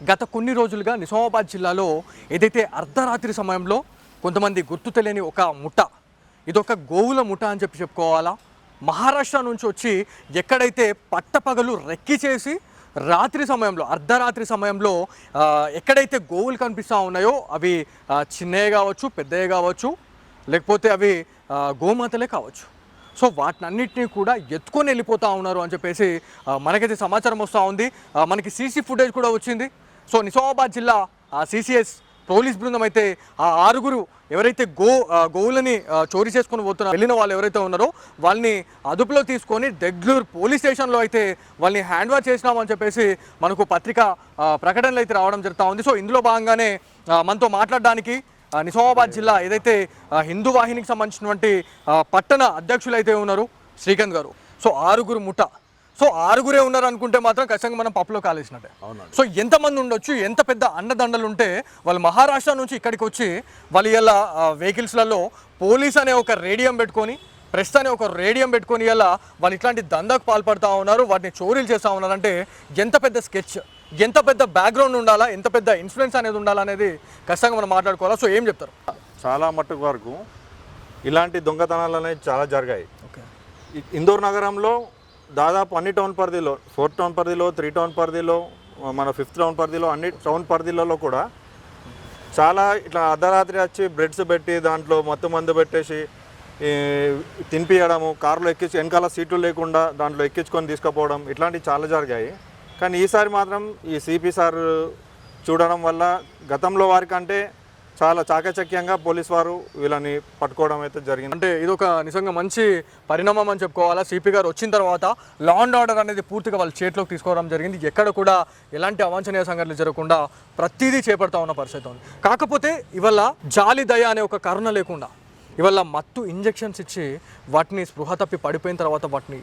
గత కొన్ని రోజులుగా నిజామాబాద్ జిల్లాలో ఏదైతే అర్ధరాత్రి సమయంలో కొంతమంది గుర్తు తెలియని ఒక ముఠ, ఇదొక గోవుల ముఠ అని చెప్పుకోవాలా. మహారాష్ట్ర నుంచి వచ్చి ఎక్కడైతే పట్టపగలు రెక్కి చేసి రాత్రి సమయంలో అర్ధరాత్రి సమయంలో ఎక్కడైతే గోవులు కనిపిస్తూ ఉన్నాయో అవి చిన్నవి కావచ్చు, పెద్దవి కావచ్చు, లేకపోతే అవి గోమాతలే కావచ్చు. సో వాటినన్నింటినీ కూడా ఎత్తుకొని వెళ్ళిపోతూ ఉన్నారు అని చెప్పేసి మనకైతే సమాచారం వస్తూ ఉంది. మనకి సీసీ ఫుటేజ్ కూడా వచ్చింది. సో నిజామాబాద్ జిల్లా సిసిఎస్ పోలీస్ బృందం అయితే ఆ 6 ఎవరైతే గోవులని చోరీ చేసుకుని వెళ్ళిన వాళ్ళు ఎవరైతే ఉన్నారో వాళ్ళని అదుపులో తీసుకొని దెగ్లూరు పోలీస్ స్టేషన్లో అయితే వాళ్ళని హ్యాండ్ ఓవర్ చేసినామని చెప్పేసి మనకు పత్రికా ప్రకటనలు అయితే రావడం జరుగుతూ ఉంది. సో ఇందులో భాగంగానే మనతో మాట్లాడడానికి నిజామాబాద్ జిల్లా ఏదైతే హిందూ వాహినికి సంబంధించినటువంటి పట్టణ అధ్యక్షులు అయితే ఉన్నారు శ్రీకాంత్ గారు. సో 6 ముఠ, సో 6 ఉన్నారు అనుకుంటే మాత్రం ఖచ్చితంగా మనం పప్పులో కాలేసినట్టే. సో ఎంతమంది ఉండొచ్చు, ఎంత పెద్ద అండదండలు ఉంటే వాళ్ళు మహారాష్ట్ర నుంచి ఇక్కడికి వచ్చి వాళ్ళు ఇలా వెహికల్స్లలో పోలీస్ అనే ఒక రేడియం పెట్టుకొని, ప్రెస్ అనే ఒక రేడియం పెట్టుకొని ఇలా వాళ్ళు ఇట్లాంటి దందాకు పాల్పడుతూ ఉన్నారు, వాటిని చోరీలు చేస్తూ ఉన్నారు. అంటే ఎంత పెద్ద స్కెచ్, ఎంత పెద్ద బ్యాక్గ్రౌండ్ ఉండాలా, ఎంత పెద్ద ఇన్ఫ్లుయెన్స్ అనేది ఉండాలనేది ఖచ్చితంగా మనం మాట్లాడుకోవాలా. సో ఏం చెప్తారు? చాలా మట్టుకు వరకు ఇలాంటి దొంగతనాలు అనేవి చాలా జరిగాయి. ఇందూరు నగరంలో దాదాపు అన్ని టౌన్ పరిధిలో, 4 టౌన్ పరిధిలో, 3 టౌన్ పరిధిలో, మన 5th టౌన్ పరిధిలో, అన్ని టౌన్ పరిధిలలో కూడా చాలా ఇట్లా అర్ధరాత్రి వచ్చి బ్రెడ్స్ పెట్టి దాంట్లో మొత్తం మందు పెట్టేసి తినిపియడము, కారులో ఎక్కించి వెనకాల సీట్లు లేకుండా దాంట్లో ఎక్కించుకొని తీసుకుపోవడం, ఇట్లాంటివి చాలా జరిగాయి. కానీ ఈసారి మాత్రం ఈ సిపి సార్ చూడడం వల్ల గతంలో వారికంటే చాలా చాకచక్యంగా పోలీస్ వారు వీళ్ళని పట్టుకోవడం అయితే జరిగింది. అంటే ఇది ఒక నిజంగా మంచి పరిణామం అని చెప్పుకోవాలా. సిపి గారు వచ్చిన తర్వాత లా అండ్ ఆర్డర్ అనేది పూర్తిగా వాళ్ళ చేతిలోకి తీసుకోవడం జరిగింది. ఎక్కడ కూడా ఎలాంటి అవాంఛనీయ సంఘటనలు జరగకుండా ప్రతిదీ చేపడతా ఉన్న పరిస్థితి ఉంది. కాకపోతే ఇవాళ జాలి దయ అనే ఒక కరుణ లేకుండా ఇవాళ మత్తు ఇంజెక్షన్స్ ఇచ్చి వాటిని స్పృహ తప్పి పడిపోయిన తర్వాత వాటిని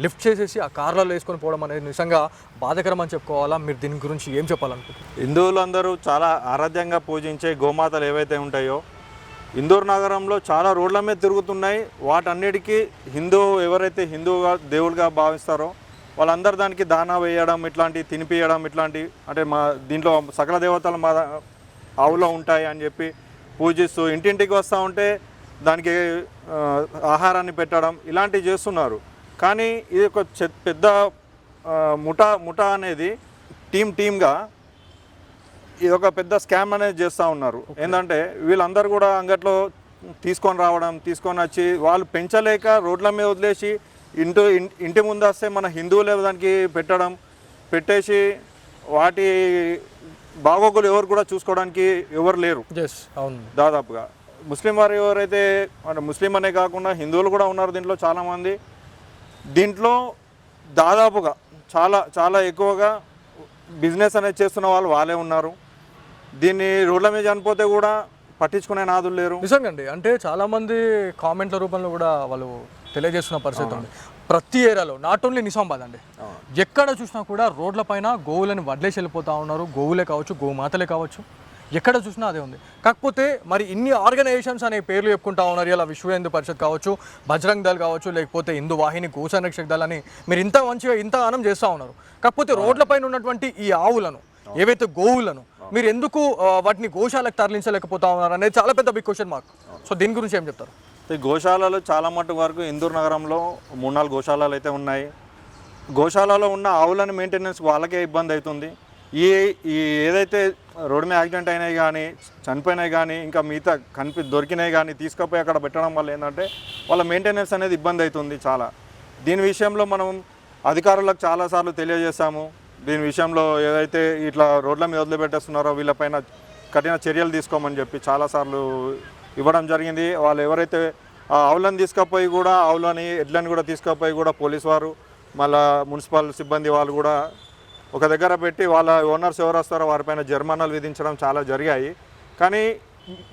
లిఫ్ట్ చేసేసి ఆ కార్లలో వేసుకొని పోవడం అనేది నిజంగా బాధాకరం అని చెప్పుకోవాలా. మీరు దీని గురించి ఏం చెప్పాలనుకుంటున్నారు? హిందువులు అందరూ చాలా ఆరాధ్యంగా పూజించే గోమాతలు ఏవైతే ఉంటాయో ఇందూరు నగరంలో చాలా రోడ్ల మీద తిరుగుతున్నాయి. వాటన్నిటికీ ఎవరైతే హిందువుగా దేవులుగా భావిస్తారో వాళ్ళందరూ దానికి దానా వేయడం, ఇట్లాంటివి తినిపియడం, ఇట్లాంటి అంటే మా దీంట్లో సకల దేవతలు మా ఆవులో ఉంటాయి అని చెప్పి పూజిస్తూ ఇంటింటికి వస్తూ ఉంటే దానికి ఆహారాన్ని పెట్టడం, ఇలాంటివి చేస్తున్నారు. కానీ ఇది ఒక పెద్ద ముఠా అనేది టీమ్గా ఇది ఒక పెద్ద స్కామ్ అనేది చేస్తూ ఉన్నారు. ఏంటంటే వీళ్ళందరూ కూడా అంగట్లో తీసుకొని రావడం, తీసుకొని వచ్చి వాళ్ళు పెంచలేక రోడ్ల మీద వదిలేసి ఇంటి ముందు వస్తే మన హిందువులే దానికి పెట్టేసి వాటి బాగోగులు ఎవరు కూడా చూసుకోవడానికి ఎవరు లేరు. దాదాపుగా ముస్లిం వారు ఎవరైతే అంటే ముస్లిం అనే కాకుండా హిందువులు కూడా ఉన్నారు దీంట్లో చాలామంది. దీంట్లో దాదాపుగా చాలా చాలా ఎక్కువగా బిజినెస్ అనేది చేస్తున్న వాళ్ళే ఉన్నారు. దీన్ని రోడ్ల మీద చనిపోతే కూడా పట్టించుకునే నాదులు లేరు. నిజంగా అండి, అంటే చాలామంది కామెంట్ల రూపంలో కూడా వాళ్ళు తెలియజేస్తున్న పరిస్థితి ఉంది. ప్రతి ఏరియాలో, నాట్ ఓన్లీ నిజామాబాద్ అండి, ఎక్కడ చూసినా కూడా రోడ్ల పైన గోవులను వడ్లేసి వెళ్ళిపోతూ ఉన్నారు. గోవులే కావచ్చు, గోమాతలే కావచ్చు, ఎక్కడ చూసినా అదే ఉంది. కాకపోతే మరి ఇన్ని ఆర్గనైజేషన్స్ అనే పేర్లు చెప్పుకుంటా ఉన్నారు. ఇలా విశ్వ హిందూ పరిషత్ కావచ్చు, బజరంగ్ దళ్ కావచ్చు, లేకపోతే హిందూ వాహిని, గో సంరక్షక దళ్ అని మీరు ఇంత మంచిగా ఇంత ఆనం చేస్తూ ఉన్నారు. కాకపోతే రోడ్ల పైన ఉన్నటువంటి ఈ ఆవులను, ఏవైతే గోవులను మీరు ఎందుకు వాటిని గోశాలకు తరలించలేకపోతా ఉన్నారు అనేది చాలా పెద్ద బిగ్ క్వశ్చన్ మార్క్. సో దీని గురించి ఏం చెప్తారు? ఈ గోశాలలు చాలా మటుకు వరకు ఇందూరు నగరంలో 3-4 గోశాలలు అయితే ఉన్నాయి. గోశాలలో ఉన్న ఆవులను మెయింటెనెన్స్ వాళ్ళకే ఇబ్బంది అవుతుంది. ఏదైతే రోడ్డు మీద యాక్సిడెంట్ అయినాయి కానీ, చనిపోయినాయి కానీ, ఇంకా మిగతా దొరికినాయి కానీ తీసుకుపోయి అక్కడ పెట్టడం వల్ల ఏంటంటే వాళ్ళ మెయింటెనెన్స్ అనేది ఇబ్బంది అవుతుంది చాలా. దీని విషయంలో మనం అధికారులకు చాలాసార్లు తెలియజేస్తాము. దీని విషయంలో ఏదైతే ఇట్లా రోడ్ల మీద వదిలిపెట్టేస్తున్నారో వీళ్ళపైన కఠిన చర్యలు తీసుకోమని చెప్పి చాలాసార్లు ఇవ్వడం జరిగింది. వాళ్ళు ఎవరైతే ఆవులను తీసుకుపోయి కూడా ఎడ్లని కూడా తీసుకుపోయి కూడా పోలీస్ వారు, మళ్ళీ మున్సిపల్ సిబ్బంది వాళ్ళు కూడా ఒక దగ్గర పెట్టి వాళ్ళ ఓనర్స్ ఎవరు వస్తారో వారిపైన జరిమానాలు విధించడం చాలా జరిగాయి. కానీ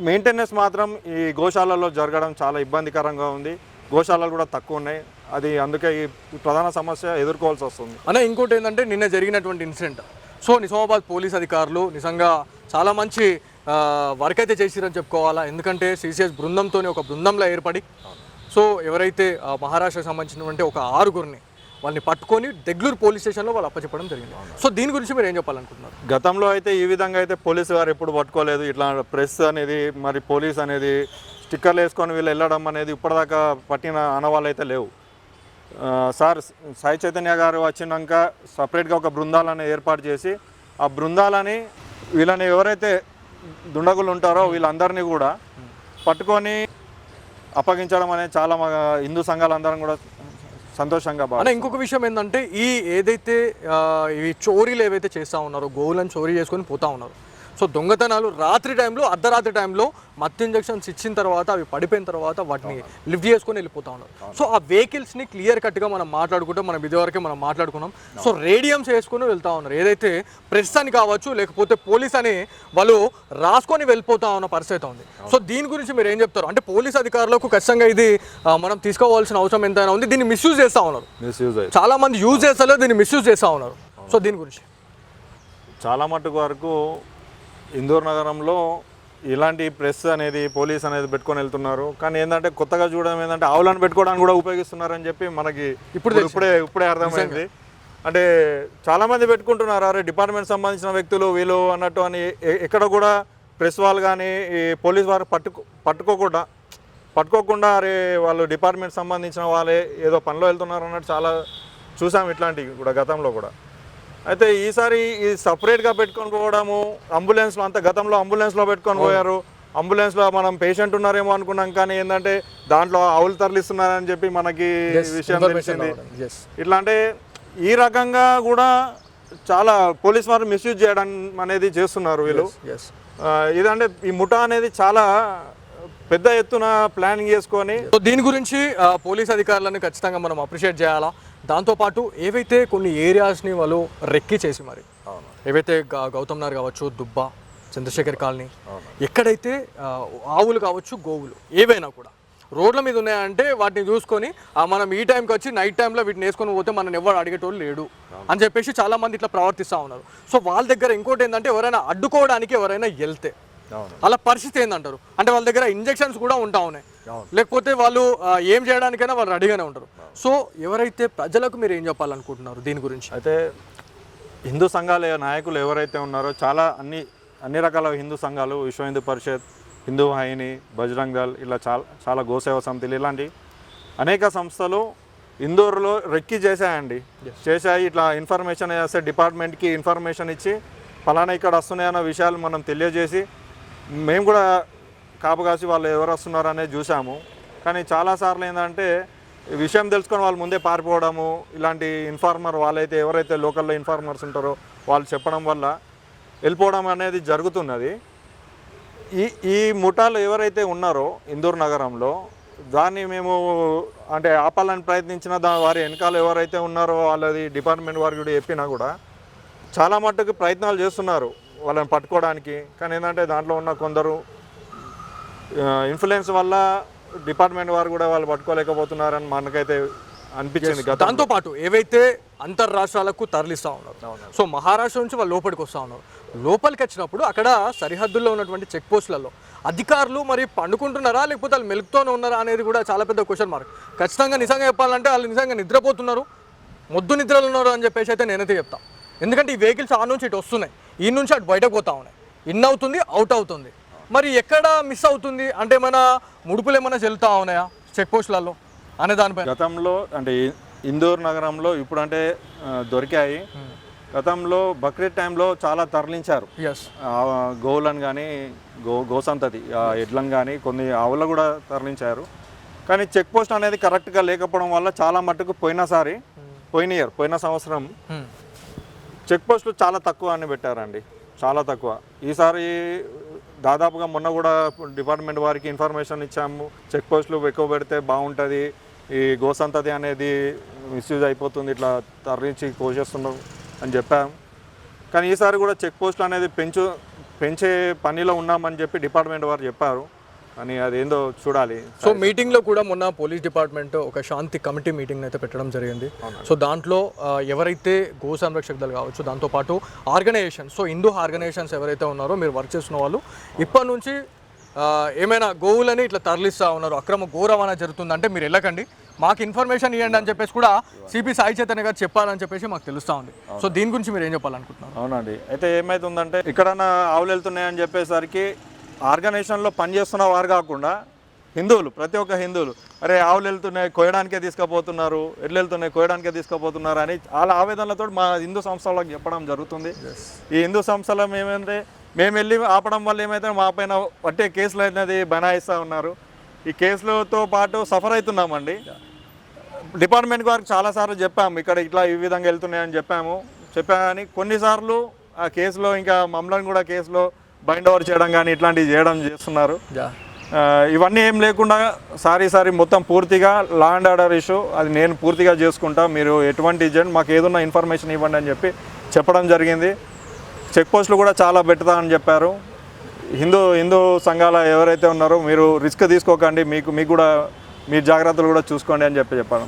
మెయింటెనెన్స్ మాత్రం ఈ గోశాలలో జరగడం చాలా ఇబ్బందికరంగా ఉంది. గోశాలలు కూడా తక్కువ ఉన్నాయి. అది అందుకే ఈ ప్రధాన సమస్య ఎదుర్కోవాల్సి వస్తుంది. అన్న ఇంకోటి ఏంటంటే నిన్న జరిగినటువంటి ఇన్సిడెంట్, సో నిజామాబాద్ పోలీస్ అధికారులు నిజంగా చాలా మంచి వర్క్ అయితే చేసిరని చెప్పుకోవాలా. ఎందుకంటే సిసిఎస్ బృందంతో ఒక బృందంలో ఏర్పడి సో ఎవరైతే మహారాష్ట్రకు సంబంధించినటువంటి ఒక 6 వాళ్ళని పట్టుకొని దెగ్లూరు పోలీస్ స్టేషన్లో వాళ్ళు అప్పచెప్పడం జరిగింది. సో దీని గురించి మీరు ఏం చెప్పాలనుకుంటున్నారు? గతంలో అయితే ఈ విధంగా అయితే పోలీసు వారు ఎప్పుడు పట్టుకోలేదు. ఇట్లా ప్రెస్ అనేది మరి పోలీస్ అనేది స్టిక్కర్లు వేసుకొని వీళ్ళు వెళ్ళడం అనేది ఇప్పటిదాకా పట్టిన ఆనవాళ్ళు అయితే లేవు. సార్ సాయి చైతన్య గారు వచ్చినాక సపరేట్గా ఒక బృందాలను ఏర్పాటు చేసి ఆ బృందాలని వీళ్ళని ఎవరైతే దుండగులు ఉంటారో వీళ్ళందరినీ కూడా పట్టుకొని అప్పగించడం అనేది చాలా మా హిందూ సంఘాలందరం కూడా సంతోషంగా అన్న ఇంకొక విషయం ఏంటంటే ఏదైతే ఈ చోరీలు ఏవైతే చేస్తూ ఉన్నారో గోవులను చోరీ చేసుకొని పోతా ఉన్నారు. సో దొంగతనాలు రాత్రి టైంలో అర్ధరాత్రి టైంలో మత్తు ఇంజెక్షన్స్ ఇచ్చిన తర్వాత అవి పడిపోయిన తర్వాత వాటిని లిఫ్ట్ చేసుకొని వెళ్ళిపోతా ఉన్నారు. సో ఆ వెహికల్స్ని క్లియర్ కట్గా మనం మాట్లాడుకుంటాం. మనం ఇదివరకే మనం మాట్లాడుకున్నాం. సో రేడియంస్ వేసుకొని వెళ్తూ ఉన్నారు. ఏదైతే ప్రెస్ అని కావచ్చు లేకపోతే పోలీస్ అని వాళ్ళు రాసుకొని వెళ్ళిపోతా ఉన్న పరిస్థితి ఉంది. సో దీని గురించి మీరు ఏం చెప్తారు? అంటే పోలీస్ అధికారులకు ఖచ్చితంగా ఇది మనం తీసుకోవాల్సిన అవసరం ఎంతైనా ఉంది. దీన్ని మిస్యూజ్ చేస్తూ ఉన్నారు. చాలా మంది యూజ్ చేస్తలేదు, దీన్ని మిస్యూజ్ చేస్తూ ఉన్నారు. సో దీని గురించి చాలా మట్టుకు వరకు ఇందూర్ నగరంలో ఇలాంటి ప్రెస్ అనేది పోలీస్ అనేది పెట్టుకొని వెళ్తున్నారు. కానీ ఏంటంటే కొత్తగా చూడడం ఏంటంటే ఆవులను పెట్టుకోవడానికి కూడా ఉపయోగిస్తున్నారని చెప్పి మనకి ఇప్పుడే అర్థమైంది. అంటే చాలామంది పెట్టుకుంటున్నారు, అరే డిపార్ట్మెంట్ సంబంధించిన వ్యక్తులు వీళ్ళు అన్నట్టు అని. ఎక్కడ కూడా ప్రెస్ వాళ్ళు కానీ ఈ పోలీస్ వారు పట్టుకోకుండా అరే వాళ్ళు డిపార్ట్మెంట్ సంబంధించిన వాళ్ళే ఏదో పనిలో వెళ్తున్నారు అన్నట్టు చాలా చూసాం ఇట్లాంటివి కూడా గతంలో కూడా. అయితే ఈసారి ఈ సపరేట్గా పెట్టుకొని పోవడము, అంబులెన్స్లో అంత గతంలో అంబులెన్స్లో పెట్టుకొని పోయారు. అంబులెన్స్లో మనం పేషెంట్ ఉన్నారేమో అనుకున్నాం, కానీ ఏంటంటే దాంట్లో ఆవులు తరలిస్తున్నారని చెప్పి మనకి విషయం తెలిసింది. ఇట్లా అంటే ఈ రకంగా కూడా చాలా పోలీస్ వారు మిస్యూజ్ చేయడం అనేది చేస్తున్నారు వీళ్ళు. ఇదంటే ఈ ముఠా అనేది చాలా పెద్ద ఎత్తున ప్లానింగ్ చేసుకొని. దీని గురించి పోలీస్ అధికారులను ఖచ్చితంగా మనం అప్రిషియేట్ చేయాలా. దాంతోపాటు ఏవైతే కొన్ని ఏరియాస్ని వాళ్ళు రెక్కి చేసి మరి ఏవైతే గౌతమ్ నగర్ కావచ్చు, దుబ్బ, చంద్రశేఖర్ కాలనీ, ఎక్కడైతే ఆవులు కావచ్చు గోవులు ఏవైనా కూడా రోడ్ల మీద ఉన్నాయంటే వాటిని చూసుకొని మనం ఈ టైంకి వచ్చి నైట్ టైంలో వీటిని వేసుకొని పోతే మనం ఎవరు అడిగేటోళ్ళు లేడు అని చెప్పేసి చాలామంది ఇట్లా ప్రవర్తిస్తూ ఉన్నారు. సో వాళ్ళ దగ్గర ఇంకోటి ఏంటంటే ఎవరైనా అడ్డుకోవడానికి ఎవరైనా వెళ్తే అలా పరిస్థితి ఏందంటారు? అంటే వాళ్ళ దగ్గర ఇంజెక్షన్స్ కూడా ఉంటా ఉన్నాయి, లేకపోతే వాళ్ళు ఏం చేయడానికైనా వాళ్ళు రెడీగానే ఉంటారు. సో ఎవరైతే ప్రజలకు మీరు ఏం చెప్పాలనుకుంటున్నారు దీని గురించి? అయితే హిందూ సంఘాల నాయకులు ఎవరైతే ఉన్నారో చాలా అన్ని రకాల హిందూ సంఘాలు, విశ్వ హిందూ పరిషత్, హిందూ వాహిని, బజరంగ్ దళ్, ఇలా చాలా గోసేవ సమితిలు ఇలాంటి అనేక సంస్థలు ఇందూరులో రెక్కి చేశాయండి. చేశాయి. ఇట్లా ఇన్ఫర్మేషన్ చేస్తే డిపార్ట్మెంట్కి ఇన్ఫర్మేషన్ ఇచ్చి ఫలానా ఇక్కడ వస్తున్నాయన్న విషయాలు మనం తెలియజేసి మేము కూడా కాపు కాసి వాళ్ళు ఎవరు వస్తున్నారు అనేది చూసాము. కానీ చాలాసార్లు ఏంటంటే విషయం తెలుసుకొని వాళ్ళు ముందే పారిపోవడము, ఇలాంటి ఇన్ఫార్మర్ వాళ్ళైతే ఎవరైతే లోకల్లో ఇన్ఫార్మర్స్ ఉంటారో వాళ్ళు చెప్పడం వల్ల వెళ్ళిపోవడం అనేది జరుగుతున్నది. ఈ ముఠాలు ఎవరైతే ఉన్నారో ఇందూర్ నగరంలో దాన్ని మేము అంటే ఆపాలని ప్రయత్నించిన వారి వెనకాల ఎవరైతే ఉన్నారో వాళ్ళది డిపార్ట్మెంట్ వారికి కూడా చెప్పినా కూడా చాలా మట్టుకు ప్రయత్నాలు చేస్తున్నారు వాళ్ళని పట్టుకోవడానికి. కానీ ఏంటంటే దాంట్లో ఉన్న కొందరు ఇన్ఫ్లుయెన్స్ వల్ల డిపార్ట్మెంట్ వారు కూడా వాళ్ళు పట్టుకోలేకపోతున్నారని మనకైతే అనిపించింది. దాంతోపాటు ఏవైతే అంతర్రాష్ట్రాలకు తరలిస్తూ ఉన్నారు, సో మహారాష్ట్ర నుంచి వాళ్ళు లోపలికి వస్తూ ఉన్నారు. లోపలికి వచ్చినప్పుడు అక్కడ సరిహద్దుల్లో ఉన్నటువంటి చెక్ పోస్టులలో అధికారులు మరి పండుకుంటున్నారా లేకపోతే వాళ్ళు మెలుగుతూనే ఉన్నారా అనేది కూడా చాలా పెద్ద క్వశ్చన్ మార్క్. ఖచ్చితంగా నిజంగా చెప్పాలంటే వాళ్ళు నిజంగా నిద్రపోతున్నారు, మొద్దు నిద్రలు ఉన్నారు అని చెప్పేసి అయితే నేనైతే చెప్తాను. ఎందుకంటే ఈ వెహికల్స్ ఆ నుంచి ఇటు వస్తున్నాయి, ఈ నుంచి అటు బయటకు పోతా ఉన్నాయి, ఇన్ అవుతుంది అవుట్ అవుతుంది. మరి ఎక్కడ మిస్ అవుతుంది అంటే మన ముడుపులు ఏమైనా చెల్లుతా ఉన్నాయా చెక్ పోస్టులలో అనే దానిపై గతంలో అంటే ఇందూర్ నగరంలో ఇప్పుడు అంటే దొరికాయి. గతంలో బక్రీద్ టైంలో చాలా తరలించారు గోవులను కానీ గోసంతతి ఎడ్లను కానీ కొన్ని ఆవులు కూడా తరలించారు. కానీ చెక్ పోస్ట్ అనేది కరెక్ట్గా లేకపోవడం వల్ల చాలా మట్టుకు పోయిన సంవత్సరం చెక్ పోస్టులు చాలా తక్కువ అని పెట్టారండి, చాలా తక్కువ. ఈసారి దాదాపుగా మొన్న కూడా డిపార్ట్మెంట్ వారికి ఇన్ఫర్మేషన్ ఇచ్చాము, చెక్ పోస్టులు ఎక్కువ పెడితే బాగుంటుంది, ఈ గోసంతతి అనేది మిస్యూజ్ అయిపోతుంది, ఇట్లా తరలించి కోసేస్తున్నాం అని చెప్పాము. కానీ ఈసారి కూడా చెక్ పోస్టులు అనేది పెంచే పనిలో ఉన్నామని చెప్పి డిపార్ట్మెంట్ వారు చెప్పారు. అని అదేందో చూడాలి. సో మీటింగ్లో కూడా మొన్న పోలీస్ డిపార్ట్మెంట్ ఒక శాంతి కమిటీ మీటింగ్ అయితే పెట్టడం జరిగింది. సో దాంట్లో ఎవరైతే గో సంరక్షక దళాలు కావచ్చు, దాంతోపాటు ఆర్గనైజేషన్, సో హిందూ ఆర్గనైజేషన్స్ ఎవరైతే ఉన్నారో మీరు వర్క్ చేస్తున్న వాళ్ళు ఇప్పటి నుంచి ఏమైనా గోవులని ఇట్లా తరలిస్తూ ఉన్నారు, అక్రమ గో రవాణా జరుగుతుందంటే మీరు వెళ్ళకండి, మాకు ఇన్ఫర్మేషన్ ఇవ్వండి అని చెప్పేసి కూడా సిపి సాయి చైతన్య గారు చెప్పాలని చెప్పేసి మాకు తెలుస్తూ ఉంది. సో దీని గురించి మీరు ఏం చెప్పాలనుకుంటున్నారు? అవునండి. అయితే ఏమవుతుందంటే ఇక్కడన్నా ఆవులు వెళ్తున్నాయని చెప్పేసరికి ఆర్గనైజేషన్లో పనిచేస్తున్న వారు కాకుండా హిందువులు, ప్రతి ఒక్క హిందువులు, అరే ఆవులు వెళ్తున్నాయి కోయడానికే తీసుకుపోతున్నారు, ఎడ్లు వెళ్తున్నాయి కోయడానికే తీసుకుపోతున్నారు అని చాలా ఆవేదనలతో మా హిందూ సంస్థలకు చెప్పడం జరుగుతుంది. ఈ హిందూ సంస్థలో ఏమంటే మేము వెళ్ళి ఆపడం వల్ల ఏమైతే మా పైన పట్టే కేసులు అనేది బనాయిస్తూ ఉన్నారు. ఈ కేసులతో పాటు సఫర్ అవుతున్నామండి. డిపార్ట్మెంట్ వారికి చాలాసార్లు చెప్పాము, ఇక్కడ ఇట్లా ఈ విధంగా వెళ్తున్నాయని చెప్పాము కానీ కొన్నిసార్లు ఆ కేసులో ఇంకా మమ్మల్ని కూడా కేసులో బైండ్ ఓవర్ చేయడం కానీ ఇట్లాంటివి చేస్తున్నారు. ఇవన్నీ ఏం లేకుండా సారీ మొత్తం పూర్తిగా లా అండ్ ఆర్డర్ ఇష్యూ అది నేను పూర్తిగా చేసుకుంటా, మీరు ఎటువంటి మాకు ఏదన్నా ఇన్ఫర్మేషన్ ఇవ్వండి అని చెప్పి చెప్పడం జరిగింది. చెక్ పోస్టులు కూడా చాలా పెడతా అని చెప్పారు. హిందూ సంఘాల ఎవరైతే ఉన్నారో మీరు రిస్క్ తీసుకోకండి, మీకు కూడా మీ జాగ్రత్తలు కూడా చూసుకోండి అని చెప్పి చెప్పాను.